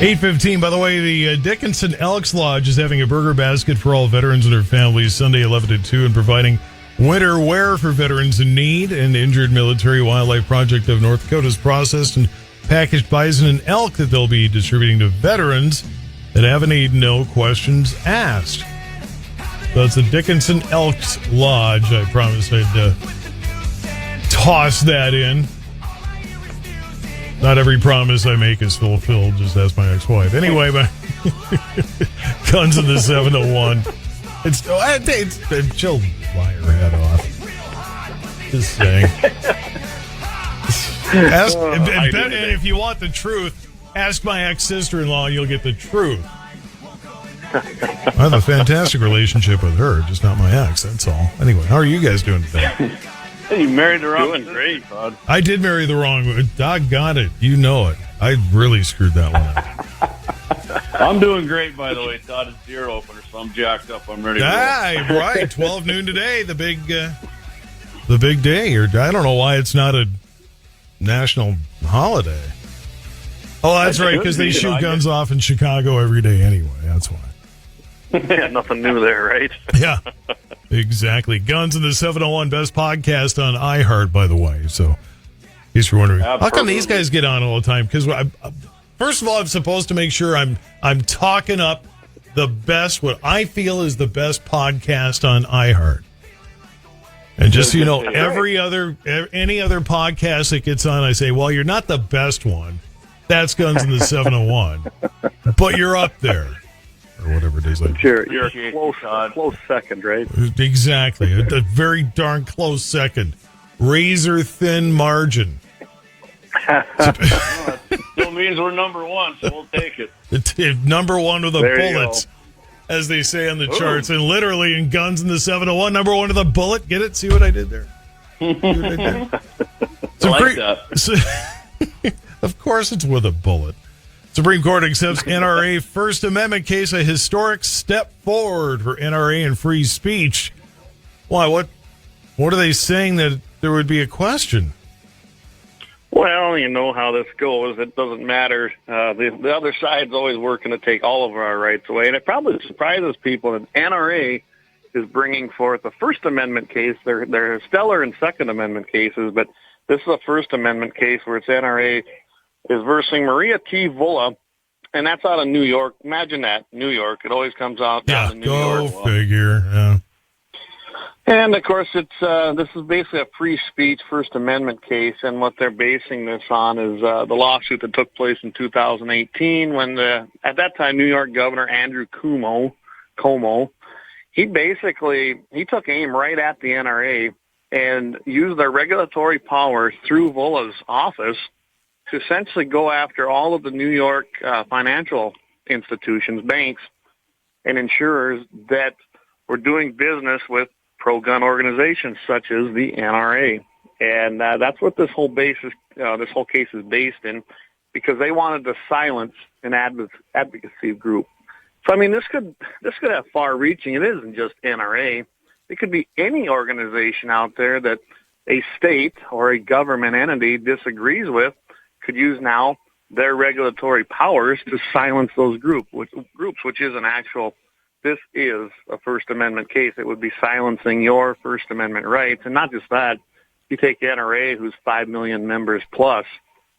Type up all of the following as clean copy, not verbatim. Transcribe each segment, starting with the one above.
8:15. By the way, the Dickinson Elks Lodge is having a burger basket for all veterans and their families Sunday 11 to 2 and providing winter wear for veterans in need. An injured military wildlife project of North Dakota's processed and packaged bison and elk that they'll be distributing to veterans that have a need, no questions asked. So it's the Dickinson Elks Lodge. I promised I'd toss that in. Not every promise I make is fulfilled, just ask my ex-wife. Anyway, but Guns in the 701. It's she'll lie her head off. Just saying. And if you want the truth, ask my ex-sister-in-law and you'll get the truth. I have a fantastic relationship with her, just not my ex, that's all. Anyway, how are you guys doing today? You married the wrong one. Doing great, bud. I did marry the wrong one. Doggone it. You know it. I really screwed that one up. I'm doing great, by the way. Todd is deer opener, so I'm jacked up. I'm ready to go. Right. 12 noon today, the big day. Or I don't know why it's not a national holiday. Oh, that's right, because they shoot guns off in Chicago every day anyway. That's why. Yeah, nothing new there, right? Yeah, exactly. Guns in the 701, best podcast on iHeart, by the way. So, in case you're wondering, how come these guys get on all the time? Because first of all, I'm supposed to make sure I'm talking up the best, what I feel is the best podcast on iHeart. And just so you know, any other podcast that gets on, I say, well, you're not the best one. That's Guns in the 701, but you're up there. Or whatever it is. You're a close second, right? Exactly. A very darn close second. Razor thin margin. Still means we're number one, so we'll take it. Number one with a bullet, as they say on the charts. And literally in Guns in the 701, number one with a bullet. Get it? See what I did there? Of course it's with a bullet. Supreme Court accepts NRA First Amendment case, a historic step forward for NRA and free speech. Why? What are they saying that there would be a question? Well, you know how this goes. It doesn't matter. The other side's always working to take all of our rights away, and it probably surprises people that NRA is bringing forth a First Amendment case. They're stellar in Second Amendment cases, but this is a First Amendment case where it's NRA is versing Maria T. Vola, and that's out of New York. Imagine that, New York. It always comes out in New York. Go figure, yeah. And, of course, this is basically a free speech First Amendment case, and what they're basing this on is the lawsuit that took place in 2018 when at that time, New York Governor Andrew Cuomo, he took aim right at the NRA and used their regulatory powers through Vola's office to essentially go after all of the New York financial institutions, banks, and insurers that were doing business with pro-gun organizations such as the NRA. And that's what this whole case is based in, because they wanted to silence an advocacy group. So, I mean, this could have far-reaching. It isn't just NRA. It could be any organization out there that a state or a government entity disagrees with could use now their regulatory powers to silence those groups, which is an actual, this is a First Amendment case. It would be silencing your First Amendment rights. And not just that, you take NRA, who's 5 million members plus,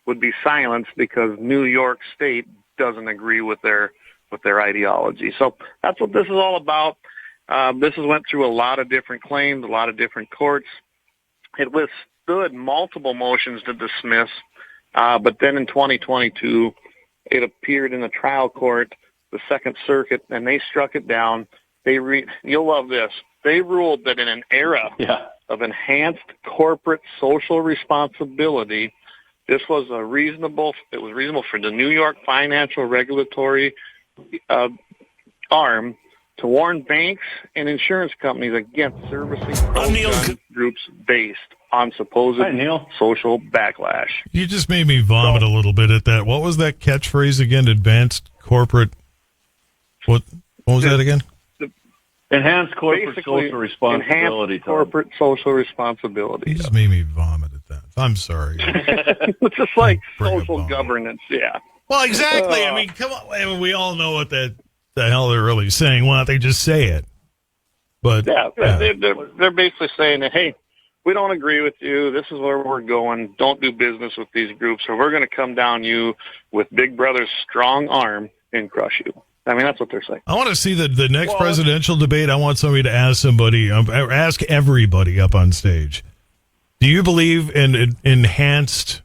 would be silenced because New York State doesn't agree with their ideology. So that's what this is all about. This has went through a lot of different claims, a lot of different courts. It withstood multiple motions to dismiss. But then in 2022, it appeared in the trial court, the Second Circuit, and they struck it down. You'll love this. They ruled that in an era of enhanced corporate social responsibility, this was reasonable for the New York financial regulatory arm to warn banks and insurance companies against servicing pro-gun groups based on supposed social backlash. You just made me vomit a little bit at that. What was that catchphrase again? Advanced corporate. What was that again? Enhanced corporate social responsibility. Enhanced corporate social responsibility. You just made me vomit at that. I'm sorry. It's just like social governance, yeah. Well, exactly. I mean, come on. I mean, we all know what the hell they're really saying. Why don't they just say it? But they're basically saying that, hey, we don't agree with you. This is where we're going. Don't do business with these groups, or we're going to come down you with Big Brother's strong arm and crush you. I mean, that's what they're saying. I want to see the next presidential debate. I want somebody to ask ask everybody up on stage. Do you believe in enhanced?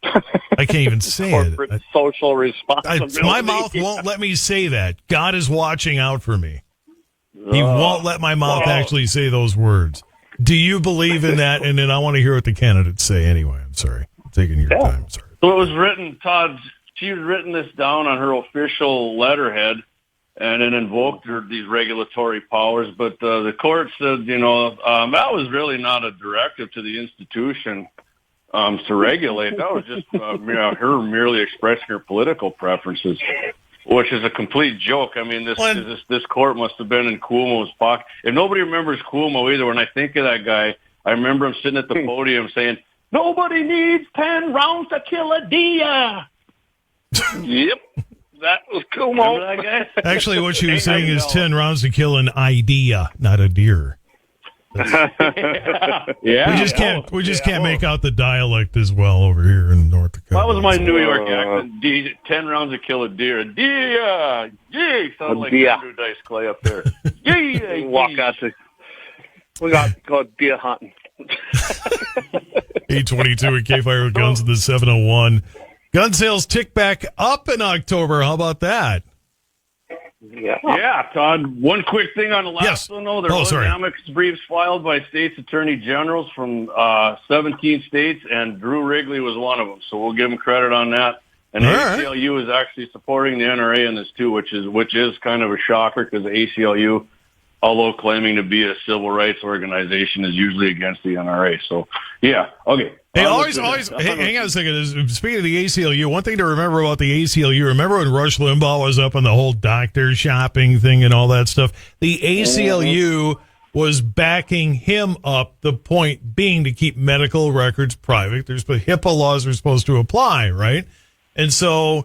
I can't even say corporate it. Social responsibility. My mouth won't let me say that. God is watching out for me. He won't let my mouth actually say those words. Do you believe in that? And then I want to hear what the candidates say anyway. I'm sorry. I'm taking your time. Sorry. So it was written, Todd, she had written this down on her official letterhead and then invoked these regulatory powers. But the court said, that was really not a directive to the institution to regulate. That was just her merely expressing her political preferences, which is a complete joke. I mean, this court must have been in Cuomo's pocket. If nobody remembers Cuomo either, when I think of that guy, I remember him sitting at the podium saying, "Nobody needs 10 rounds to kill a deer." Yep, that was Cuomo. Remember that guy? Actually, what she was saying is 10 rounds to kill an idea, not a deer. Yeah, we just can't make out the dialect as well over here in North Dakota. That was my New York accent. 10 rounds to kill a deer. Deer, gee, sounded like Andrew Dice Clay up there. Gee, walk out to. We got deer hunting. 822 at K-Fire with Guns in the 701. Gun sales tick back up in October. How about that? Yeah, Todd. One quick thing on the last one, though. There was amicus briefs filed by states' attorney generals from 17 states, and Drew Wrigley was one of them. So we'll give him credit on that. And the ACLU is actually supporting the NRA in this too, which is kind of a shocker because the ACLU, although claiming to be a civil rights organization, is usually against the NRA. So yeah, okay. Hey, hang on a second. Speaking of the ACLU, one thing to remember about the ACLU, remember when Rush Limbaugh was up on the whole doctor shopping thing and all that stuff? The ACLU was backing him up, the point being to keep medical records private. There's HIPAA laws are supposed to apply, right? And so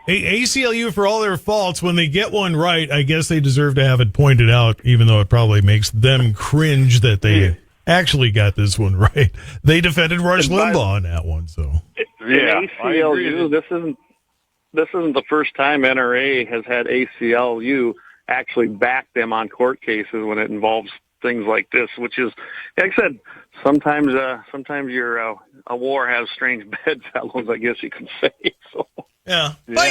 ACLU, for all their faults, when they get one right, I guess they deserve to have it pointed out, even though it probably makes them cringe that they actually got this one right. They defended Rush Limbaugh on that one. So ACLU, this isn't the first time NRA has had ACLU actually back them on court cases when it involves things like this, which is, like I said, sometimes your a war has strange bedfellows, I guess you can say. So. Yeah, but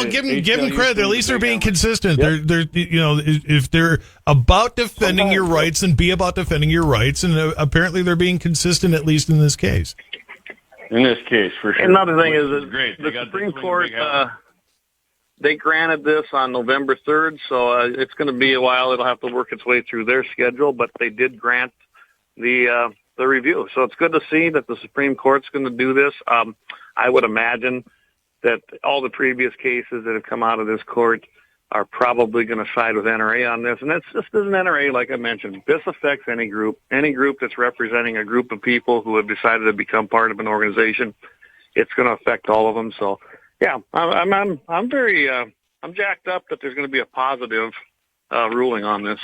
give them credit. At least they're being consistent. Yep. They're if they're about defending your rights, then be about defending your rights. And apparently, they're being consistent, at least in this case. In this case, for sure. Another thing is the Supreme Court. They granted this on November 3rd, so it's going to be a while. It'll have to work its way through their schedule, but they did grant the review. So it's good to see that the Supreme Court's going to do this. I would imagine that all the previous cases that have come out of this court are probably going to side with NRA on this. And that's just as an NRA, like I mentioned. This affects any group that's representing a group of people who have decided to become part of an organization. It's going to affect all of them. So, yeah, I'm very I'm jacked up that there's going to be a positive ruling on this.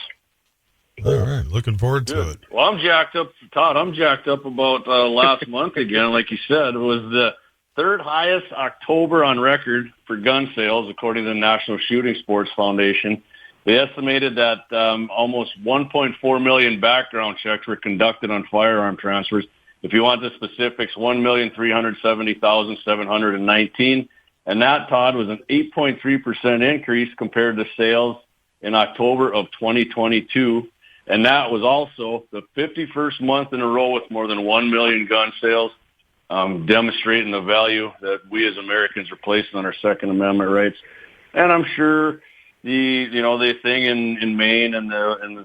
All right, looking forward to it. Well, I'm jacked up, Todd. I'm jacked up about last month again. Like you said, it was the third highest October on record for gun sales, according to the National Shooting Sports Foundation. They estimated that almost 1.4 million background checks were conducted on firearm transfers. If you want the specifics, 1,370,719. And that, Todd, was an 8.3% increase compared to sales in October of 2022. And that was also the 51st month in a row with more than 1 million gun sales, demonstrating the value that we as Americans are placing on our Second Amendment rights. And I'm sure the thing in Maine and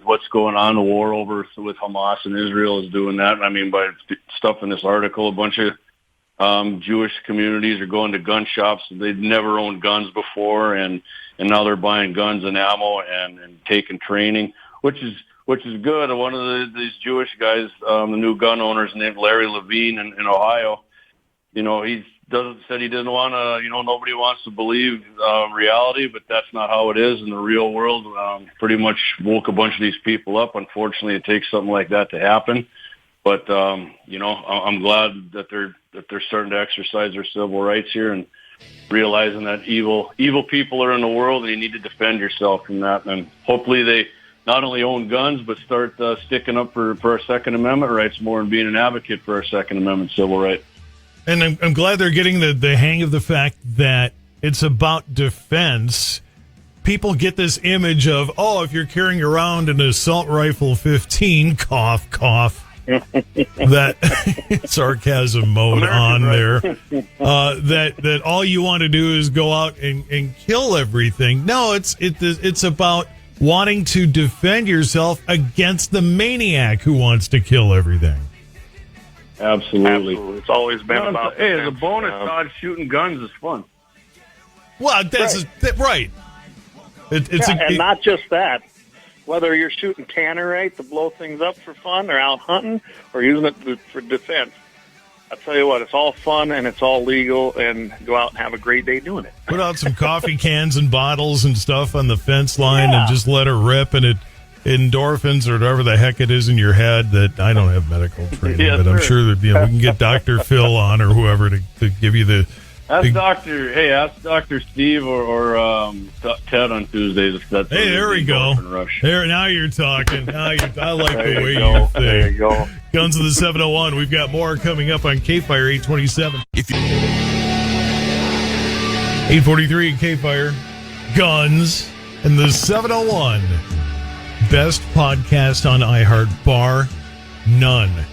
what's going on, the war over with Hamas and Israel is doing that. I mean, by stuff in this article, a bunch of Jewish communities are going to gun shops. They'd never owned guns before, and now they're buying guns and ammo and taking training, which is good. One of these Jewish guys, the new gun owners named Larry Levine in Ohio, he's said he didn't want to, nobody wants to believe reality, but that's not how it is in the real world. Pretty much woke a bunch of these people up. Unfortunately, it takes something like that to happen. But I'm glad that they're starting to exercise their civil rights here and realizing that evil people are in the world, and you need to defend yourself from that. And hopefully they not only own guns, but start sticking up for our Second Amendment rights more and being an advocate for our Second Amendment civil rights. And I'm glad they're getting the hang of the fact that it's about defense. People get this image of, if you're carrying around an assault rifle 15, cough, cough, that sarcasm mode on there, that all you want to do is go out and kill everything. No, it's about wanting to defend yourself against the maniac who wants to kill everything. Absolutely. It's always been about. Hey, as a bonus, Todd, shooting guns is fun. Well, that's right. And not just that. Whether you're shooting tannerite to blow things up for fun, or out hunting, or using it for defense, I tell you what, it's all fun and it's all legal, and go out and have a great day doing it. Put out some coffee cans and bottles and stuff on the fence line and just let her rip, and endorphins or whatever the heck it is in your head. That I don't have medical training, but I'm sure that we can get Dr. Phil on or whoever to give you the. Ask Dr. Steve or Ted on Tuesdays if that's. Hey, there we go. Rush. There, now you're talking. I like the way you think. There you go. Guns of the 701. We've got more coming up on K-Fire 827. 843 K-Fire. Guns and the 701. Best podcast on iHeart, bar none.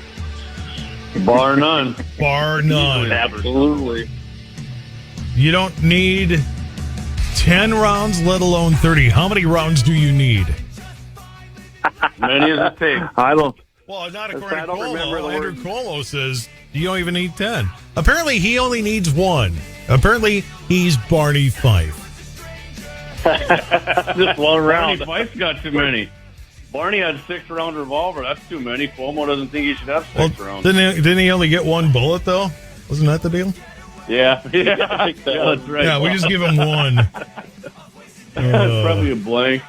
Bar none. Bar none. Absolutely. You don't need 10 rounds, let alone 30. How many rounds do you need? Many as it takes. I don't. Well, not according to Cuomo. Andrew Cuomo says you don't even need 10. Apparently, he only needs one. Apparently, he's Barney Fife. Just one round. Barney Fife's got too many. Barney had 6-round revolver. That's too many. Cuomo doesn't think he should have 6 rounds. Didn't he only get one bullet, though? Wasn't that the deal? Yeah, that's right. Yeah, we just give him one. That's probably a blank.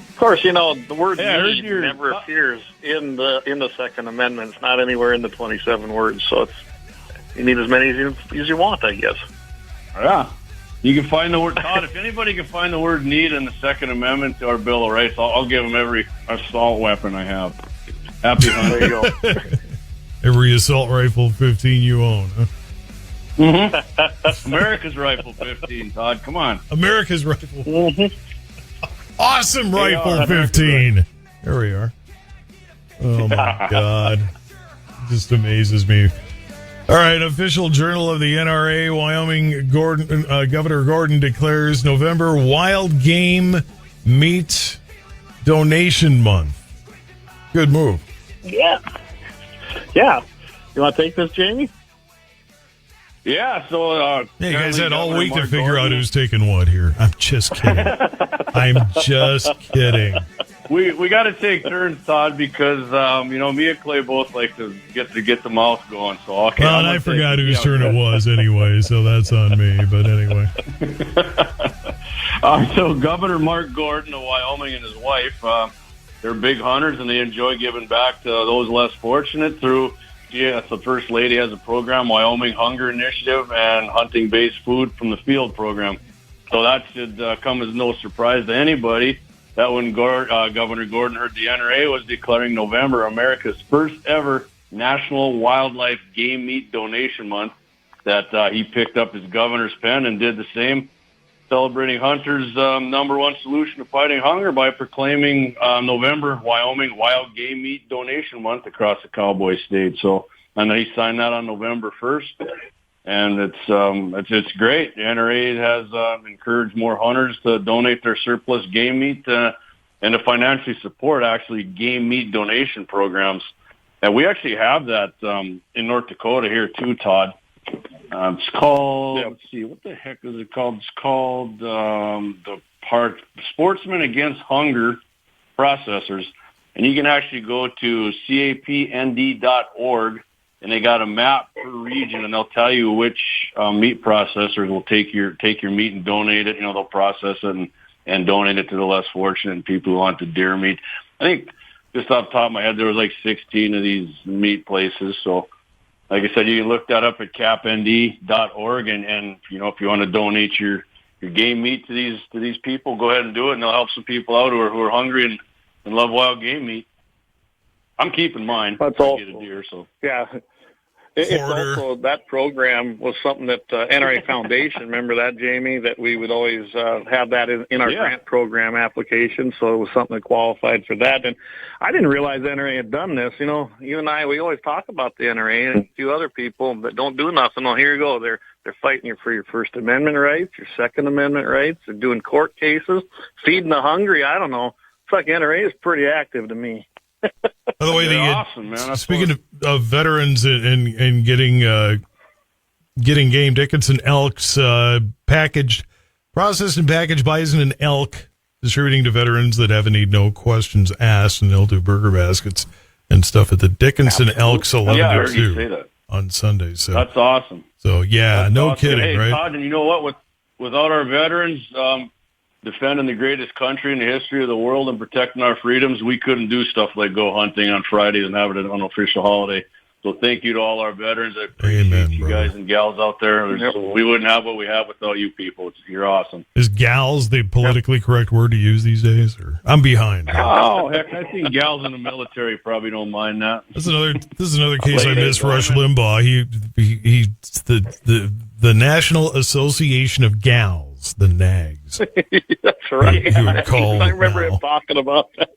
Of course, the word need never appears in the Second Amendment. It's not anywhere in the 27 words, so you need as many as you want, I guess. Yeah. You can find the word, Todd, if anybody can find the word need in the Second Amendment to our Bill of Rights, I'll give them every assault weapon I have. Happy hunting. There you go. Every assault rifle 15 you own, huh? Mm-hmm. America's Rifle 15, Todd. Come on. America's Rifle. Mm-hmm. Awesome Rifle 15. There we are. Oh, my God. It just amazes me. All right, official journal of the NRA, Wyoming, Governor Gordon declares November Wild Game Meat Donation Month. Good move. Yeah. Yeah. You want to take this, Jamie? Yeah, so... you guys had all week to figure out who's taking what here. I'm just kidding. I'm just kidding. We got to take turns, Todd, because me and Clay both like to get the mouth going. So okay. Well, and I forgot whose turn it was anyway, so that's on me. But anyway. So Governor Mark Gordon of Wyoming and his wife, they're big hunters and they enjoy giving back to those less fortunate through. Yeah, the First Lady has a program, Wyoming Hunger Initiative, and Hunting-Based Food from the Field program. So that should come as no surprise to anybody that when Governor Gordon heard the NRA was declaring November America's first ever National Wildlife Game Meat Donation Month, that he picked up his governor's pen and did the same, celebrating hunters' number one solution to fighting hunger by proclaiming November Wyoming Wild Game Meat Donation Month across the Cowboy State. So, and he signed that on November 1st, and it's great. The NRA has encouraged more hunters to donate their surplus game meat and to financially support actually game meat donation programs. And we actually have that in North Dakota here too, Todd. It's called, let's see, what the heck is it called? It's called the Sportsmen Against Hunger Processors. And you can actually go to capnd.org and they got a map per region, and they'll tell you which meat processors will take your meat and donate it. They'll process it and donate it to the less fortunate and people who want the deer meat. I think just off the top of my head, there was like 16 of these meat places. So, like I said, you can look that up at capnd.org, and if you want to donate your game meat to these people, go ahead and do it, and they'll help some people out who are hungry and love wild game meat. I'm keeping mine. That's all. Get a deer, so yeah. It's also, that program was something that NRA Foundation, remember that, Jamie, that we would always have that in our grant program application, so it was something that qualified for that. And I didn't realize NRA had done this. You and I, we always talk about the NRA and a few other people that don't do nothing. Well, here you go. They're fighting you for your First Amendment rights, your Second Amendment rights. They're doing court cases, feeding the hungry. I don't know. It's like NRA is pretty active to me. By the way, awesome, man. Speaking of veterans and getting game, Dickinson Elks processed and packaged bison and elk, distributing to veterans that have a need, no questions asked, and they'll do burger baskets and stuff at the Dickinson Elks 11 to 2 on Sunday. So that's awesome. So that's no awesome. kidding, hey, right? Todd, and you know what? Without our veterans defending the greatest country in the history of the world and protecting our freedoms, we couldn't do stuff like go hunting on Fridays and have it an unofficial holiday. So thank you to all our veterans. I appreciate you guys and gals out there. We wouldn't have what we have without you people. You're awesome. Is gals the politically correct word to use these days? Or I'm behind. Oh, heck, I think gals in the military probably don't mind that. This is another case I miss Rush Limbaugh. He's the National Association of Gals, the NAGs. That's right. I remember him talking about that.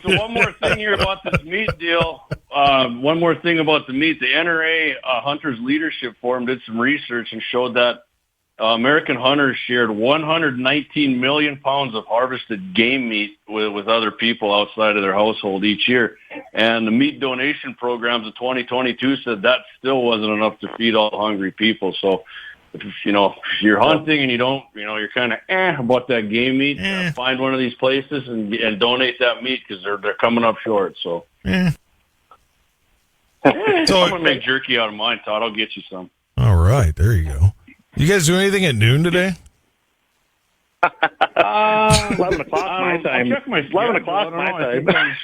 So one more thing here about this meat deal. One more thing about the meat. The NRA Hunters Leadership Forum did some research and showed that American hunters shared 119 million pounds of harvested game meat with other people outside of their household each year. And the meat donation programs of 2022 said that still wasn't enough to feed all hungry people. So, if you're hunting and you don't, you're kind of about that game meat, find one of these places and donate that meat because they're coming up short. So, I'm gonna make jerky out of mine, Todd. I'll get you some. All right, there you go. You guys do anything at noon today? 11 o'clock my time. 11 o'clock my time.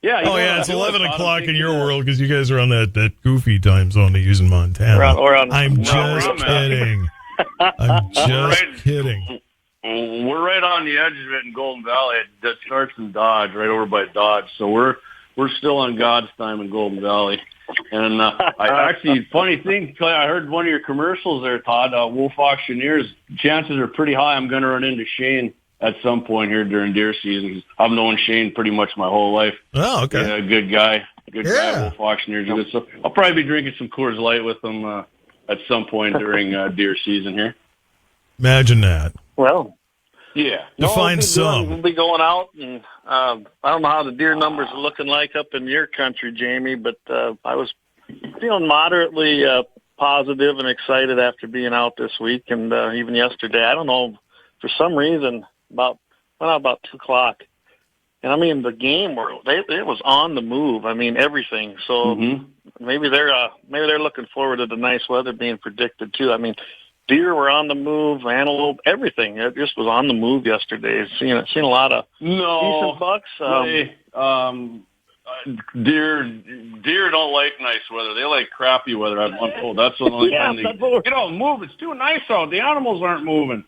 Yeah. It's 11 o'clock in your world because you guys are on that goofy time zone they use in Montana. I'm just kidding. I'm just kidding. We're right on the edge of it in Golden Valley. That starts in Dodge, right over by Dodge. So we're still on God's time in Golden Valley. And funny thing, I heard one of your commercials there, Todd. Wolf Auctioneers. Chances are pretty high I'm going to run into Shane at some point here during deer season. I've known Shane pretty much my whole life. Oh, okay. Yeah, good guy. Wolf Auctioneers. So I'll probably be drinking some Coors Light with him at some point during deer season here. Imagine that. Well, yeah. Find some. We'll be going out, and I don't know how the deer numbers are looking like up in your country, Jamie, but I was feeling moderately positive and excited after being out this week and even yesterday. I don't know, for some reason, about 2 o'clock. And I mean, the game world, it was on the move. I mean, everything. So maybe they're looking forward to the nice weather being predicted too. I mean, deer were on the move, antelope, everything. It just was on the move yesterday. Seen a lot of decent bucks. Deer don't like nice weather. They like crappy weather. I'm told that's the only time they move. It's too nice out. The animals aren't moving.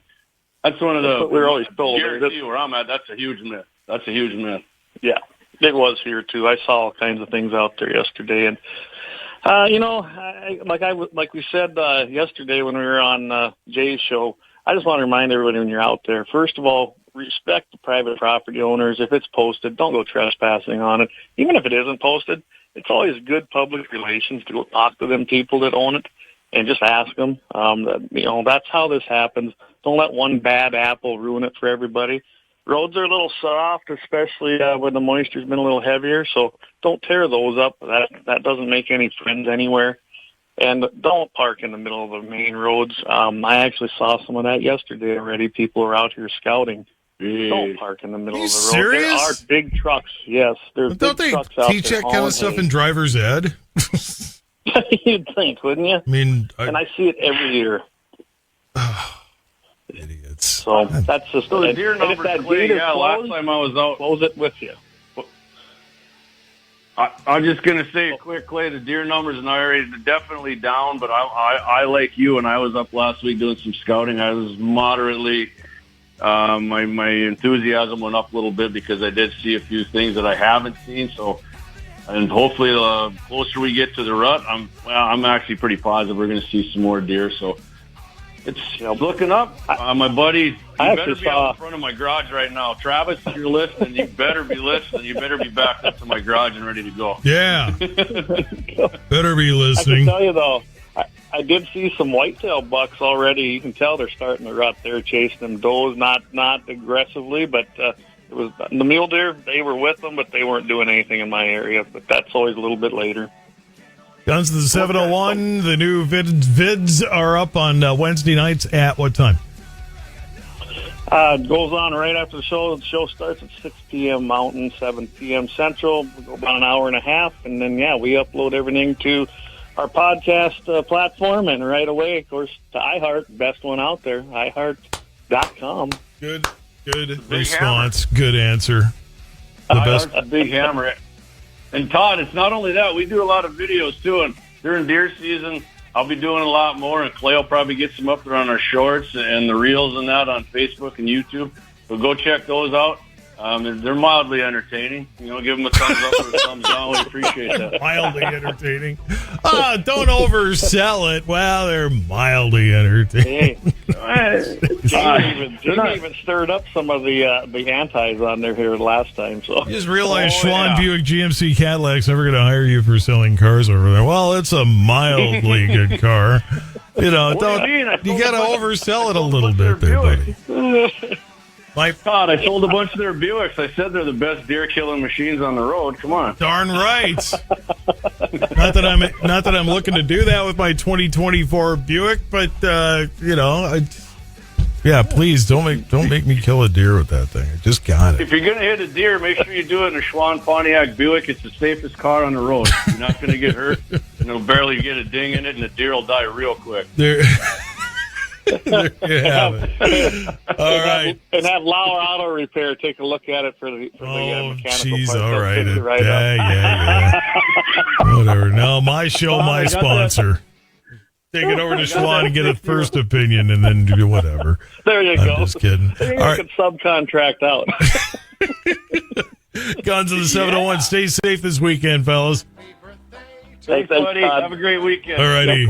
That's one of the we're always told. Where I'm at, that's a huge myth. Yeah, it was here too. I saw all kinds of things out there yesterday, and like we said yesterday when we were on Jay's show. I just want to remind everybody when you're out there, first of all, respect the private property owners. If it's posted, don't go trespassing on it. Even if it isn't posted, it's always good public relations to go talk to them people that own it and just ask them. That's how this happens. Don't let one bad apple ruin it for everybody. Roads are a little soft, especially when the moisture's been a little heavier, so don't tear those up. That doesn't make any friends anywhere. And don't park in the middle of the main roads. I actually saw some of that yesterday already. People are out here scouting Don't park in the middle of the road. Serious? There are big trucks. Yes, there's Don't big they trucks out teach there. that kind of stuff in driver's ed? You'd think, wouldn't you? I mean, and I see it every year. Idiots. So that's just the deer numbers. Last time I was out, close it with you. I'm just gonna say quick, Clay. The deer numbers in our area are definitely down, but I like you. And I was up last week doing some scouting. I was moderately. My enthusiasm went up a little bit because I did see a few things that I haven't seen. So, and hopefully, the closer we get to the rut, I'm actually pretty positive we're going to see some more deer. So, it's looking up. My buddy, you better be out in front of my garage right now. Travis, if you're listening, you better be listening. You better be backed up to my garage and ready to go. Yeah. Better be listening. I can tell you, though, I did see some whitetail bucks already. You can tell they're starting to rut. They're chasing them does, not aggressively, but it was the mule deer. They were with them, but they weren't doing anything in my area. But that's always a little bit later. Guns to the 701. The new vids are up on Wednesday nights at what time? It goes on right after the show. The show starts at 6 p.m. Mountain, 7 p.m. Central. We go about an hour and a half, and then, we upload everything to our podcast platform, and right away, of course, to iHeart, best one out there, iHeart.com. Good response. Good answer. The best. A big hammer. And Todd, it's not only that. We do a lot of videos, too, and during deer season, I'll be doing a lot more, and Clay will probably get some up there on our shorts and the reels and that on Facebook and YouTube. So go check those out. They're mildly entertaining. Give them a thumbs up or a thumbs down. We appreciate that. Mildly entertaining. Don't oversell it. Well, they're mildly entertaining. Jamie even stirred up some of the antis on there here last time. So you just realized Schwann Buick GMC Cadillac's never going to hire you for selling cars over there. Well, it's a mildly good car. You got to oversell it a little bit there, buddy. Todd, I sold a bunch of their Buicks. I said they're the best deer-killing machines on the road. Come on. Darn right. not that I'm looking to do that with my 2024 Buick, but please don't make me kill a deer with that thing. I just got it. If you're gonna hit a deer, make sure you do it in a Schwann Pontiac Buick. It's the safest car on the road. You're not gonna get hurt. You'll barely get a ding in it, and the deer will die real quick. There you have it. All right. And have Lauer Auto Repair take a look at it for the mechanical parts. All right. Yeah. Whatever. No, my show, my sponsor. Take it over to Schwann and get a first opinion, and then do whatever. There you go. I'm just kidding. You can subcontract out. Guns of the 701. Stay safe this weekend, fellas. Thanks, buddy. Have a great weekend. All righty.